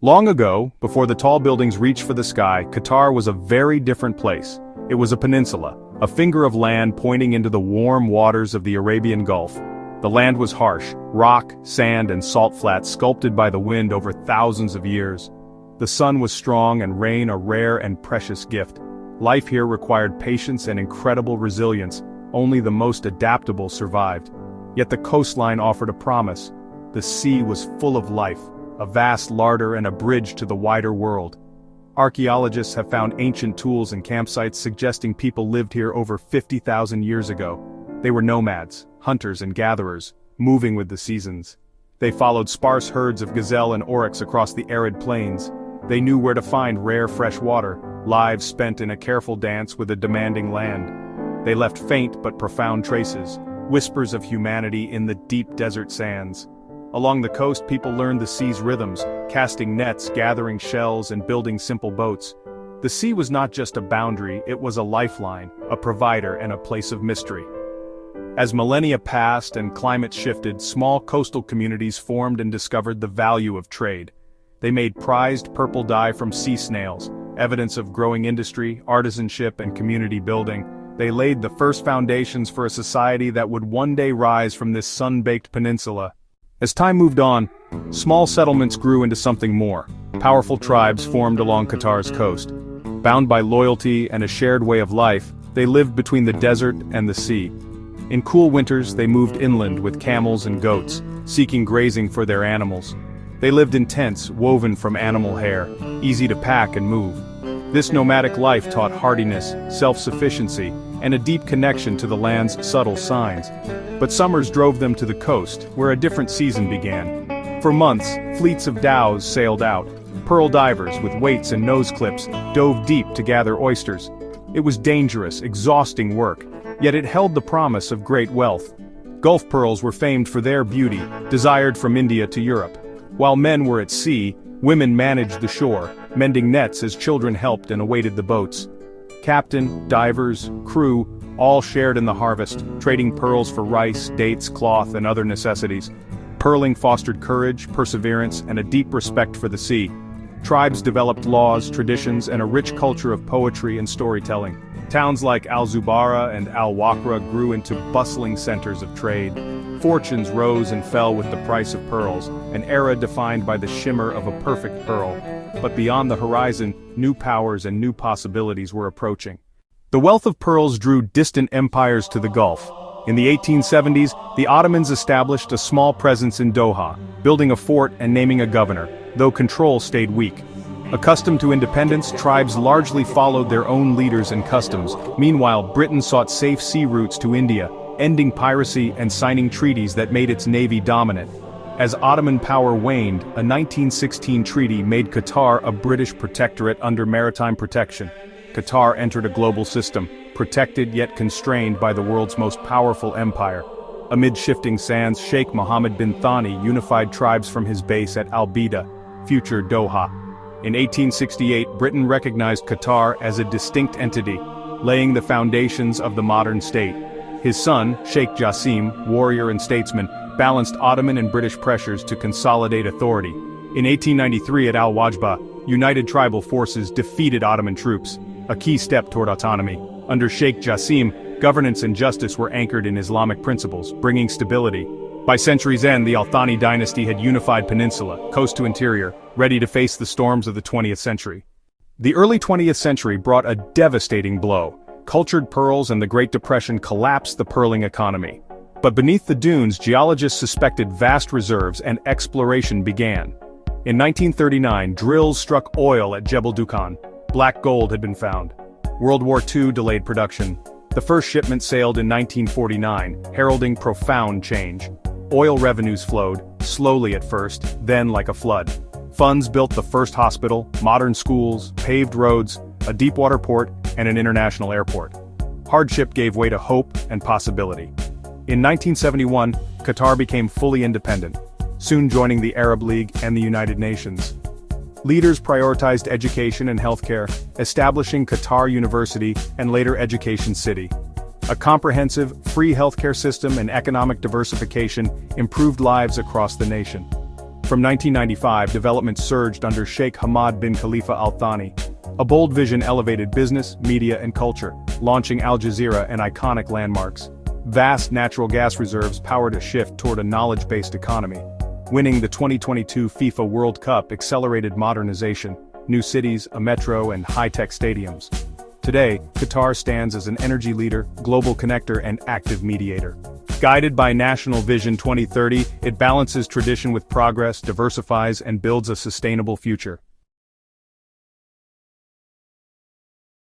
Long ago, before the tall buildings reached for the sky, Qatar was a very different place. It was a peninsula, a finger of land pointing into the warm waters of the Arabian Gulf. The land was harsh, rock, sand and salt flats sculpted by the wind over thousands of years. The sun was strong and rain a rare and precious gift. Life here required patience and incredible resilience. Only the most adaptable survived. Yet the coastline offered a promise. The sea was full of life, a vast larder and a bridge to the wider world. Archaeologists have found ancient tools and campsites suggesting people lived here over 50,000 years ago. They were nomads, hunters and gatherers, moving with the seasons. They followed sparse herds of gazelle and oryx across the arid plains. They knew where to find rare fresh water, lives spent in a careful dance with a demanding land. They left faint but profound traces, whispers of humanity in the deep desert sands. Along the coast, people learned the sea's rhythms, casting nets, gathering shells, and building simple boats. The sea was not just a boundary, it was a lifeline, a provider, and a place of mystery. As millennia passed and climates shifted, small coastal communities formed and discovered the value of trade. They made prized purple dye from sea snails, evidence of growing industry, artisanship, and community building. They laid the first foundations for a society that would one day rise from this sun-baked peninsula. As time moved on, small settlements grew into something more. Powerful tribes formed along Qatar's coast. Bound by loyalty and a shared way of life, they lived between the desert and the sea. In cool winters, they moved inland with camels and goats, seeking grazing for their animals. They lived in tents woven from animal hair, easy to pack and move. This nomadic life taught hardiness, self-sufficiency, and a deep connection to the land's subtle signs. But summers drove them to the coast, where a different season began. For months, fleets of dhows sailed out. Pearl divers with weights and nose clips dove deep to gather oysters. It was dangerous, exhausting work, yet it held the promise of great wealth. Gulf pearls were famed for their beauty, desired from India to Europe. While men were at sea, women managed the shore, mending nets as children helped and awaited the boats. Captain, divers, crew, all shared in the harvest, trading pearls for rice, dates, cloth, and other necessities. Pearling fostered courage, perseverance, and a deep respect for the sea. Tribes developed laws, traditions, and a rich culture of poetry and storytelling. Towns like Al-Zubarah and Al-Waqra grew into bustling centers of trade. Fortunes rose and fell with the price of pearls, an era defined by the shimmer of a perfect pearl. But beyond the horizon, new powers and new possibilities were approaching. The wealth of pearls drew distant empires to the Gulf. In the 1870s, the Ottomans established a small presence in Doha, building a fort and naming a governor, though control stayed weak. Accustomed to independence, tribes largely followed their own leaders and customs. Meanwhile, Britain sought safe sea routes to India, ending piracy and signing treaties that made its navy dominant. As Ottoman power waned, a 1916 treaty made Qatar a British protectorate under maritime protection. Qatar entered a global system, protected yet constrained by the world's most powerful empire. Amid shifting sands, Sheikh Mohammed bin Thani unified tribes from his base at Al-Bida, future Doha. In 1868, Britain recognized Qatar as a distinct entity, laying the foundations of the modern state. His son, Sheikh Jassim, warrior and statesman, balanced Ottoman and British pressures to consolidate authority. In 1893 at Al-Wajba, united tribal forces defeated Ottoman troops, a key step toward autonomy. Under Sheikh Jassim, governance and justice were anchored in Islamic principles, bringing stability. By century's end, the Al-Thani dynasty had unified peninsula, coast to interior, ready to face the storms of the 20th century. The early 20th century brought a devastating blow. Cultured pearls and the Great Depression collapsed the pearling economy. But beneath the dunes, geologists suspected vast reserves and exploration began. In 1939, drills struck oil at Jebel Dukhan. Black gold had been found. World War II delayed production. The first shipment sailed in 1949, heralding profound change. Oil revenues flowed, slowly at first, then like a flood. Funds built the first hospital, modern schools, paved roads, a deepwater port, and an international airport. Hardship gave way to hope and possibility. In 1971, Qatar became fully independent, soon joining the Arab League and the United Nations. Leaders prioritized education and healthcare, establishing Qatar University and later Education City. A comprehensive, free healthcare system and economic diversification improved lives across the nation. From 1995, development surged under Sheikh Mohammed bin Khalifa Al Thani. A bold vision elevated business, media and culture, launching Al Jazeera and iconic landmarks. Vast natural gas reserves powered a shift toward a knowledge-based economy. Winning the 2022 FIFA World Cup accelerated modernization, new cities, a metro and high-tech stadiums. Today, Qatar stands as an energy leader, global connector and active mediator. Guided by National Vision 2030, it balances tradition with progress, diversifies and builds a sustainable future.